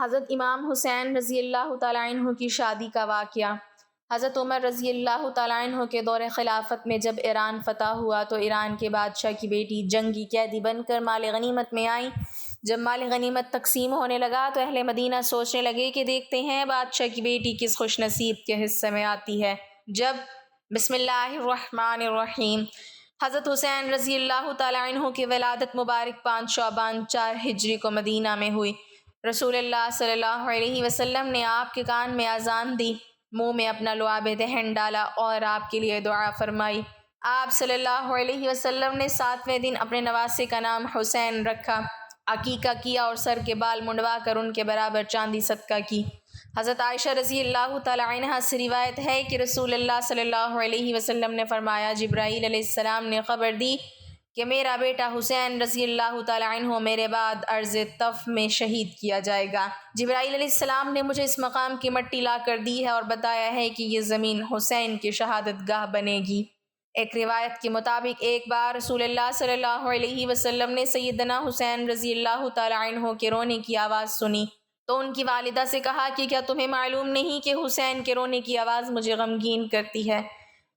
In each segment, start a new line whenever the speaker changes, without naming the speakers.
حضرت امام حسین رضی اللہ تعالیٰ عنہ کی شادی کا واقعہ۔ حضرت عمر رضی اللہ تعالیٰ عنہ کے دور خلافت میں جب ایران فتح ہوا تو ایران کے بادشاہ کی بیٹی جنگی قیدی بن کر مال غنیمت میں آئیں۔ جب مال غنیمت تقسیم ہونے لگا تو اہل مدینہ سوچنے لگے کہ دیکھتے ہیں بادشاہ کی بیٹی کس خوش نصیب کے حصے میں آتی ہے۔ جب بسم اللہ الرحمن الرحیم حضرت حسین رضی اللہ تعالیٰ عنہ کی ولادت مبارک 5 شعبان 4 ہجری کو مدینہ میں ہوئی۔ رسول اللہ صلی اللہ علیہ وسلم نے آپ کے کان میں اذان دی، منہ میں اپنا لعاب دہن ڈالا اور آپ کے لیے دعا فرمائی۔ آپ صلی اللہ علیہ وسلم نے 7ویں دن اپنے نواسے کا نام حسین رکھا، عقیقہ کیا اور سر کے بال منڈوا کر ان کے برابر چاندی صدقہ کی۔ حضرت عائشہ رضی اللہ تعالی عنہا سے روایت ہے کہ رسول اللہ صلی اللہ علیہ وسلم نے فرمایا، جبرائیل علیہ السلام نے خبر دی کہ میرا بیٹا حسین رضی اللہ تعالی عنہ میرے بعد ارض طف میں شہید کیا جائے گا۔ جبرائیل علیہ السلام نے مجھے اس مقام کی مٹی لا کر دی ہے اور بتایا ہے کہ یہ زمین حسین کی شہادت گاہ بنے گی۔ ایک روایت کے مطابق ایک بار رسول اللہ صلی اللہ علیہ وسلم نے سیدنا حسین رضی اللہ تعالی عنہ کے رونے کی آواز سنی تو ان کی والدہ سے کہا کہ کیا تمہیں معلوم نہیں کہ حسین کے رونے کی آواز مجھے غمگین کرتی ہے؟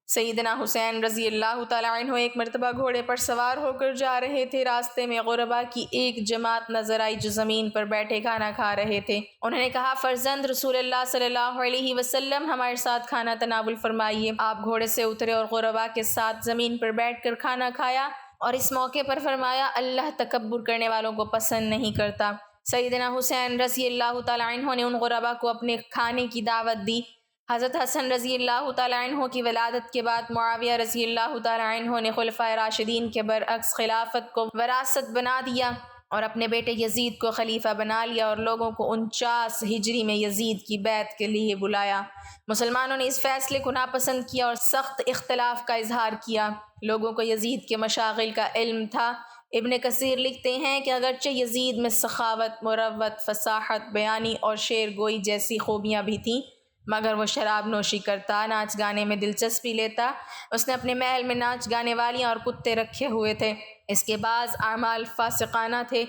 سیدنا حسین رضی اللہ تعالی عنہ ایک مرتبہ گھوڑے پر سوار ہو کر جا رہے تھے۔ راستے میں غربا کی ایک جماعت نظر آئی جو زمین پر بیٹھے کھانا کھا رہے تھے۔ انہوں نے کہا، فرزند رسول اللہ صلی اللہ علیہ وسلم ہمارے ساتھ کھانا تناول فرمائیے۔ آپ گھوڑے سے اترے اور غربا کے ساتھ زمین پر بیٹھ کر کھانا کھایا اور اس موقع پر فرمایا، اللہ تکبر کرنے والوں کو پسند نہیں کرتا۔ سیدنا حسین رضی اللہ تعالی عنہ نے ان غربا کو اپنے کھانے کی دعوت دی۔ حضرت حسن رضی اللہ تعالی عنہ کی ولادت کے بعد معاویہ رضی اللہ تعالی عنہ نے خلفائے راشدین کے برعکس خلافت کو وراثت بنا دیا اور اپنے بیٹے یزید کو خلیفہ بنا لیا اور لوگوں کو 49 ہجری میں یزید کی بیعت کے لیے بلایا۔ مسلمانوں نے اس فیصلے کو ناپسند کیا اور سخت اختلاف کا اظہار کیا۔ لوگوں کو یزید کے مشاغل کا علم تھا۔ ابن کثیر لکھتے ہیں کہ اگرچہ یزید میں سخاوت، مروت، فصاحت، بیانی اور شعر گوئی جیسی خوبیاں بھی تھیں، مگر وہ شراب نوشی کرتا، ناچ گانے میں دلچسپی لیتا۔ اس نے اپنے محل میں ناچ گانے والیاں اور کتے رکھے ہوئے تھے۔ اس کے بعض اعمال فاسقانہ تھے۔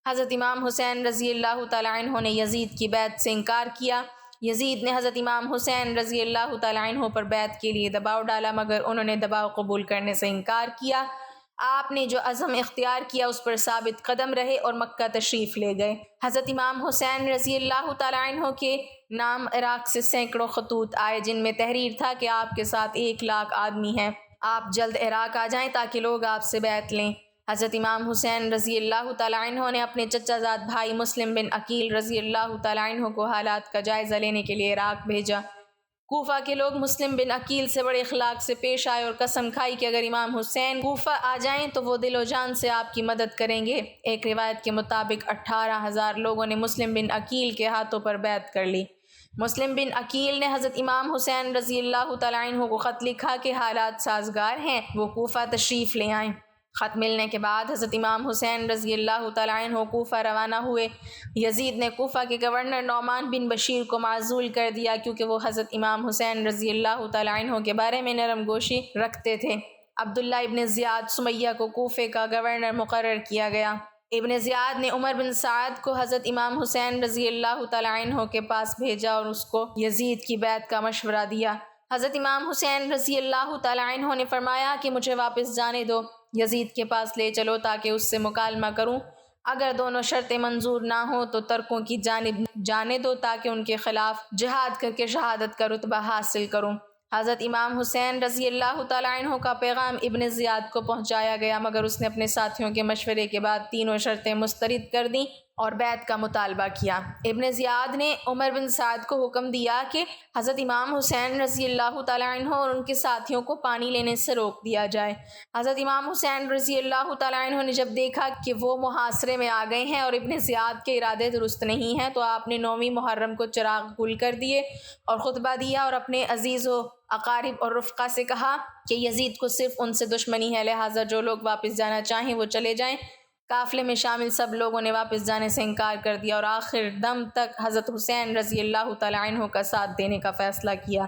حضرت امام حسین رضی اللہ تعالی عنہ نے یزید کی بیعت سے انکار کیا۔ یزید نے حضرت امام حسین رضی اللہ تعالی عنہ پر بیعت کے لیے دباؤ ڈالا مگر انہوں نے دباؤ قبول کرنے سے انکار کیا۔ آپ نے جو عزم اختیار کیا اس پر ثابت قدم رہے اور مکہ تشریف لے گئے۔ حضرت امام حسین رضی اللہ تعالی عنہ کے نام عراق سے سینکڑوں خطوط آئے جن میں تحریر تھا کہ آپ کے ساتھ 1 لاکھ آدمی ہیں، آپ جلد عراق آ جائیں تاکہ لوگ آپ سے بیعت لیں۔ حضرت امام حسین رضی اللہ تعالی عنہ نے اپنے چچا زاد بھائی مسلم بن عقیل رضی اللہ تعالی عنہ کو حالات کا جائزہ لینے کے لیے عراق بھیجا۔ کوفہ کے لوگ مسلم بن عقیل سے بڑے اخلاق سے پیش آئے اور قسم کھائی کہ اگر امام حسین کوفہ آ جائیں تو وہ دل و جان سے آپ کی مدد کریں گے۔ ایک روایت کے مطابق 18,000 لوگوں نے مسلم بن عقیل کے ہاتھوں پر بیعت کر لی۔ مسلم بن عقیل نے حضرت امام حسین رضی اللہ تعالی عنہ کو خط لکھا کہ حالات سازگار ہیں، وہ کوفہ تشریف لے آئیں۔ خط ملنے کے بعد حضرت امام حسین رضی اللہ تعالی عنہ کوفہ روانہ ہوئے۔ یزید نے کوفہ کے گورنر نعمان بن بشیر کو معزول کر دیا کیونکہ وہ حضرت امام حسین رضی اللہ تعالی عنہ کے بارے میں نرم گوشی رکھتے تھے۔ عبداللہ ابن زیاد سمیہ کو کوفے کا گورنر مقرر کیا گیا۔ ابن زیاد نے عمر بن سعد کو حضرت امام حسین رضی اللہ تعالی عنہ کے پاس بھیجا اور اس کو یزید کی بیعت کا مشورہ دیا۔ حضرت امام حسین رضی اللہ تعالی عنہ نے فرمایا کہ مجھے واپس جانے دو، یزید کے پاس لے چلو تاکہ اس سے مکالمہ کروں، اگر دونوں شرطیں منظور نہ ہوں تو ترکوں کی جانب جانے دو تاکہ ان کے خلاف جہاد کر کے شہادت کا رتبہ حاصل کروں۔ حضرت امام حسین رضی اللہ تعالی عنہ کا پیغام ابن زیاد کو پہنچایا گیا مگر اس نے اپنے ساتھیوں کے مشورے کے بعد تینوں شرطیں مسترد کر دیں اور بیعت کا مطالبہ کیا۔ ابن زیاد نے عمر بن سعد کو حکم دیا کہ حضرت امام حسین رضی اللہ تعالی عنہ اور ان کے ساتھیوں کو پانی لینے سے روک دیا جائے۔ حضرت امام حسین رضی اللہ تعالی عنہ نے جب دیکھا کہ وہ محاصرے میں آ گئے ہیں اور ابن زیاد کے ارادے درست نہیں ہیں تو آپ نے 9ویں محرم کو چراغ گل کر دیے اور خطبہ دیا اور اپنے عزیز و اقارب اور رفقا سے کہا کہ یزید کو صرف ان سے دشمنی ہے، لہٰذا جو لوگ واپس جانا چاہیں وہ چلے جائیں۔ قافلے میں شامل سب لوگوں نے واپس جانے سے انکار کر دیا اور آخر دم تک حضرت حسین رضی اللہ تعالی عنہ کا ساتھ دینے کا فیصلہ کیا۔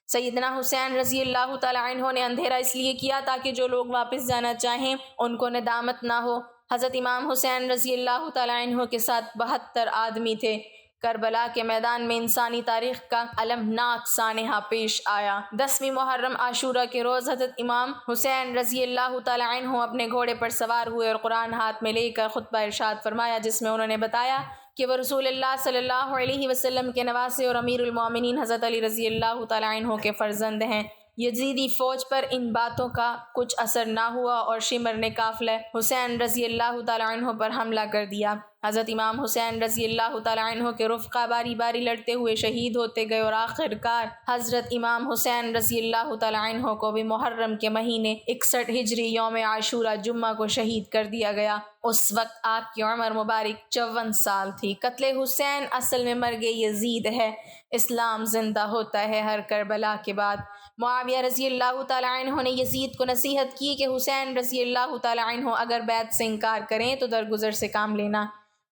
سیدنا حسین رضی اللہ تعالی عنہ نے اندھیرا اس لیے کیا تاکہ جو لوگ واپس جانا چاہیں ان کو ندامت نہ ہو۔ حضرت امام حسین رضی اللہ تعالی عنہ کے ساتھ 72 آدمی تھے۔ کربلا کے میدان میں انسانی تاریخ کا المناک سانحہ پیش آیا۔ 10ویں محرم عاشورہ کے روز حضرت امام حسین رضی اللہ تعالیٰ عنہ اپنے گھوڑے پر سوار ہوئے اور قرآن ہاتھ میں لے کر خطبہ ارشاد فرمایا، جس میں انہوں نے بتایا کہ وہ رسول اللہ صلی اللہ علیہ وسلم کے نواسے اور امیر المومنین حضرت علی رضی اللہ تعالیٰ عنہ کے فرزند ہیں۔ یزیدی فوج پر ان باتوں کا کچھ اثر نہ ہوا اور شمر نے قافلہ حسین رضی اللہ تعالیٰ عنہ پر حملہ کر دیا۔ حضرت امام حسین رضی اللہ تعالیٰ عنہ کے رفقا باری باری لڑتے ہوئے شہید ہوتے گئے اور آخر کار حضرت امام حسین رضی اللہ تعالیٰ عنہ کو بھی محرم کے مہینے 61 ہجری یوم عاشورہ جمعہ کو شہید کر دیا گیا۔ اس وقت آپ کی عمر مبارک 54 سال تھی۔ قتل حسین اصل میں مرگ یزید ہے۔ اسلام زندہ ہوتا ہے ہر کربلا کے بعد۔ معاویہ رضی اللہ تعالیٰ عنہ نے یزید کو نصیحت کی کہ حسین رضی اللہ تعالیٰ عنہ اگر بیعت سے انکار کریں تو درگزر سے کام لینا،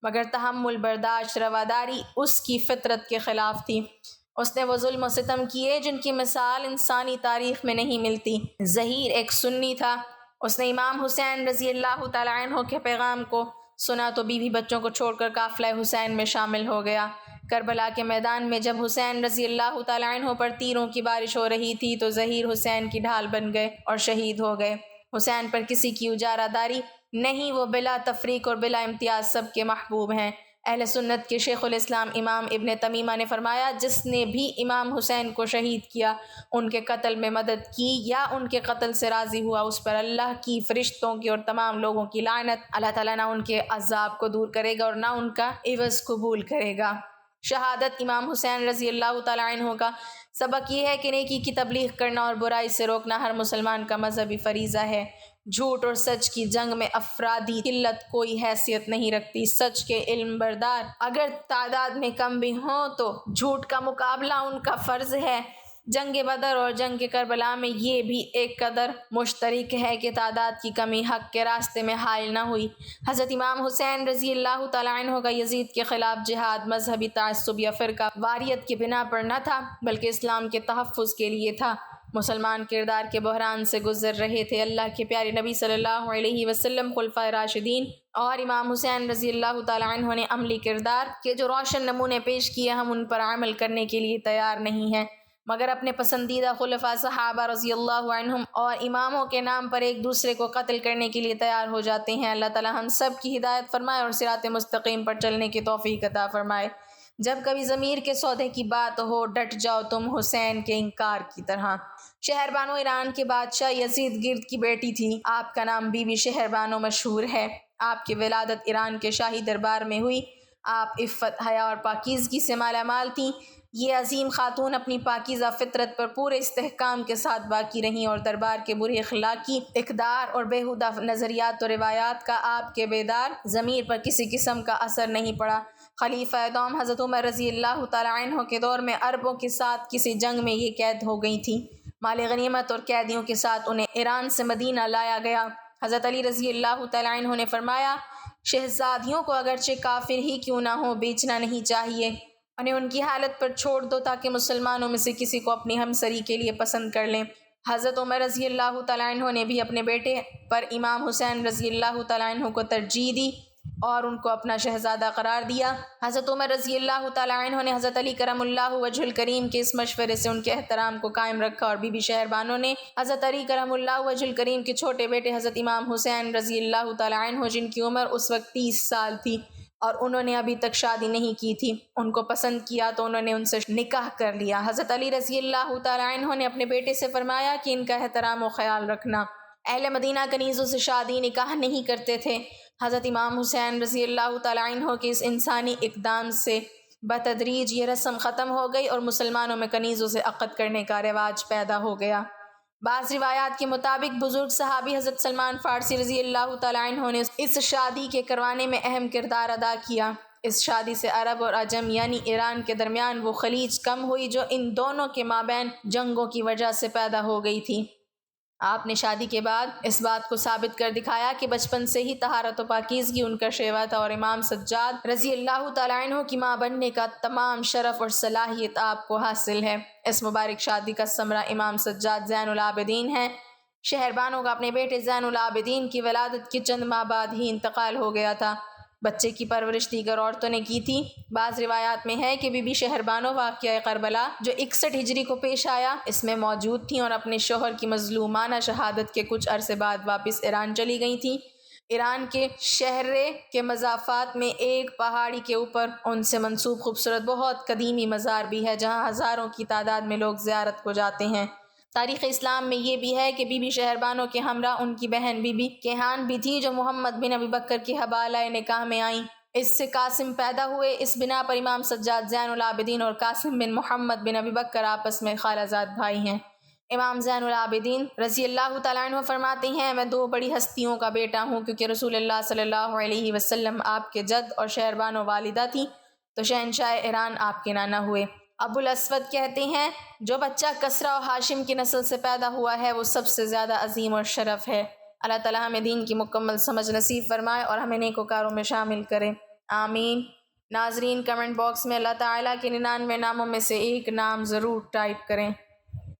مگر تحمل، برداشت، رواداری اس کی فطرت کے خلاف تھی۔ اس نے وہ ظلم و ستم کیے جن کی مثال انسانی تاریخ میں نہیں ملتی۔ ظہیر ایک سنی تھا۔ اس نے امام حسین رضی اللہ تعالیٰ عنہ کے پیغام کو سنا تو بیوی بچوں کو چھوڑ کر قافلہ حسین میں شامل ہو گیا۔ کربلا کے میدان میں جب حسین رضی اللہ تعالیٰ عنہ پر تیروں کی بارش ہو رہی تھی تو ظہیر حسین کی ڈھال بن گئے اور شہید ہو گئے۔ حسین پر کسی کی اجارہ داری نہیں، وہ بلا تفریق اور بلا امتیاز سب کے محبوب ہیں۔ اہل سنت کے شیخ الاسلام امام ابن تیمیہ نے فرمایا، جس نے بھی امام حسین کو شہید کیا، ان کے قتل میں مدد کی یا ان کے قتل سے راضی ہوا، اس پر اللہ کی، فرشتوں کی اور تمام لوگوں کی لعنت۔ اللہ تعالیٰ نہ ان کے عذاب کو دور کرے گا اور نہ ان کا عوض قبول کرے گا۔ شہادت امام حسین رضی اللہ تعالیٰ عنہ کا سبق یہ ہے کہ نیکی کی تبلیغ کرنا اور برائی سے روکنا ہر مسلمان کا مذہبی فریضہ ہے۔ جھوٹ اور سچ کی جنگ میں افرادی قلت کوئی حیثیت نہیں رکھتی۔ سچ کے علم بردار اگر تعداد میں کم بھی ہوں تو جھوٹ کا مقابلہ ان کا فرض ہے۔ جنگ بدر اور جنگ کربلا میں یہ بھی ایک قدر مشترک ہے کہ تعداد کی کمی حق کے راستے میں حائل نہ ہوئی۔ حضرت امام حسین رضی اللہ تعالیٰ عنہ کا یزید کے خلاف جہاد مذہبی تعصب یا فرقہ واریت کی بنا پر نہ تھا، بلکہ اسلام کے تحفظ کے لیے تھا۔ مسلمان کردار کے بحران سے گزر رہے تھے۔ اللہ کے پیارے نبی صلی اللہ علیہ وسلم، خلفائے راشدین اور امام حسین رضی اللہ تعالیٰ عنہ نے عملی کردار کے جو روشن نمونے پیش کیے، ہم ان پر عمل کرنے کے لیے تیار نہیں ہیں، مگر اپنے پسندیدہ خلفاء صحابہ رضی اللہ عنہم اور اماموں کے نام پر ایک دوسرے کو قتل کرنے کے لیے تیار ہو جاتے ہیں۔ اللہ تعالیٰ ہم سب کی ہدایت فرمائے اور صراط مستقیم پر چلنے کی توفیق عطا فرمائے۔ جب کبھی ضمیر کے سودے کی بات ہو، ڈٹ جاؤ تم حسین کے انکار کی طرح۔ شہربانو ایران کے بادشاہ یزید گرد کی بیٹی تھی۔ آپ کا نام بی بی شہربانو مشہور ہے۔ آپ کی ولادت ایران کے شاہی دربار میں ہوئی۔ آپ عفت، حیا اور پاکیزگی سے مالا مال تھیں۔ یہ عظیم خاتون اپنی پاکیزہ فطرت پر پورے استحکام کے ساتھ باقی رہیں اور دربار کے برے اخلاقی اقدار اور بیہودہ نظریات و روایات کا آپ کے بیدار ضمیر پر کسی قسم کا اثر نہیں پڑا۔ خلیفہ دوم حضرت عمر رضی اللہ تعالیٰ عنہ کے دور میں عربوں کے ساتھ کسی جنگ میں یہ قید ہو گئی تھیں۔ مال غنیمت اور قیدیوں کے ساتھ انہیں ایران سے مدینہ لایا گیا۔ حضرت علی رضی اللہ تعالیٰ عنہ نے فرمایا، شہزادیوں کو اگرچہ کافر ہی کیوں نہ ہو بیچنا نہیں چاہیے، انہیں ان کی حالت پر چھوڑ دو تاکہ مسلمانوں میں سے کسی کو اپنی ہمسری کے لیے پسند کر لیں۔ حضرت عمر رضی اللہ تعالیٰ عنہ نے بھی اپنے بیٹے پر امام حسین رضی اللہ تعالیٰ عنہ کو ترجیح دی اور ان کو اپنا شہزادہ قرار دیا۔ حضرت عمر رضی اللہ تعالیٰ عنہ نے حضرت علی کرم اللہ وجہ الکریم کے اس مشورے سے ان کے احترام کو قائم رکھا اور بی بی شہربانو نے حضرت علی کرم اللہ وجہ الکریم کے چھوٹے بیٹے حضرت امام حسین رضی اللہ تعالیٰ عنہ، جن کی عمر اس وقت 30 سال تھی اور انہوں نے ابھی تک شادی نہیں کی تھی، ان کو پسند کیا تو انہوں نے ان سے نکاح کر لیا۔ حضرت علی رضی اللہ تعالیٰ عنہ نے اپنے بیٹے سے فرمایا کہ ان کا احترام و خیال رکھنا۔ اہل مدینہ کنیزوں سے شادی نکاح نہیں کرتے تھے۔ حضرت امام حسین رضی اللہ تعالیٰ عنہ کے اس انسانی اقدام سے بتدریج یہ رسم ختم ہو گئی اور مسلمانوں میں کنیزوں سے عقد کرنے کا رواج پیدا ہو گیا۔ بعض روایات کے مطابق بزرگ صحابی حضرت سلمان فارسی رضی اللہ تعالیٰ عنہ نے اس شادی کے کروانے میں اہم کردار ادا کیا۔ اس شادی سے عرب اور عجم یعنی ایران کے درمیان وہ خلیج کم ہوئی جو ان دونوں کے مابین جنگوں کی وجہ سے پیدا ہو گئی تھی۔ آپ نے شادی کے بعد اس بات کو ثابت کر دکھایا کہ بچپن سے ہی طہارت و پاکیزگی ان کا شیوا تھا اور امام سجاد رضی اللہ تعالیٰ عنہ کی ماں بننے کا تمام شرف اور صلاحیت آپ کو حاصل ہے۔ اس مبارک شادی کا ثمرہ امام سجاد زین العابدین ہیں۔ شہربانو کا اپنے بیٹے زین العابدین کی ولادت کے چند ماہ بعد ہی انتقال ہو گیا تھا۔ بچے کی پرورش دیگر عورتوں نے کی تھی۔ بعض روایات میں ہے کہ بی بی شہربانو واقعہ کربلا جو 61 ہجری کو پیش آیا اس میں موجود تھیں اور اپنے شوہر کی مظلومانہ شہادت کے کچھ عرصے بعد واپس ایران چلی گئی تھیں۔ ایران کے شہرے کے مضافات میں ایک پہاڑی کے اوپر ان سے منسوب خوبصورت بہت قدیمی مزار بھی ہے جہاں ہزاروں کی تعداد میں لوگ زیارت کو جاتے ہیں۔ تاریخ اسلام میں یہ بھی ہے کہ بی بی شہربانو کے ہمراہ ان کی بہن بی بی کیہان بھی تھی جو محمد بن ابی بکر کے حوالہ نکاح میں آئیں۔ اس سے قاسم پیدا ہوئے۔ اس بنا پر امام سجاد زین العابدین اور قاسم بن محمد بن ابی بکر آپس میں خالہ زاد بھائی ہیں۔ امام زین العابدین رضی اللہ تعالیٰ عنہ فرماتے ہیں میں 2 بڑی ہستیوں کا بیٹا ہوں کیونکہ رسول اللہ صلی اللہ علیہ وسلم آپ کے جد اور شہربانو والدہ تھی تو شہنشاہ ایران آپ کے نانا ہوئے۔ ابو الاسود کہتے ہیں جو بچہ کسرا و ہاشم کی نسل سے پیدا ہوا ہے وہ سب سے زیادہ عظیم اور شرف ہے۔ اللہ تعالیٰ ہمیں دین کی مکمل سمجھ نصیب فرمائے اور ہمیں نیکوکاروں میں شامل کرے، آمین۔ ناظرین کمنٹ باکس میں اللہ تعالیٰ کے 99 ناموں میں سے ایک نام ضرور ٹائپ کریں۔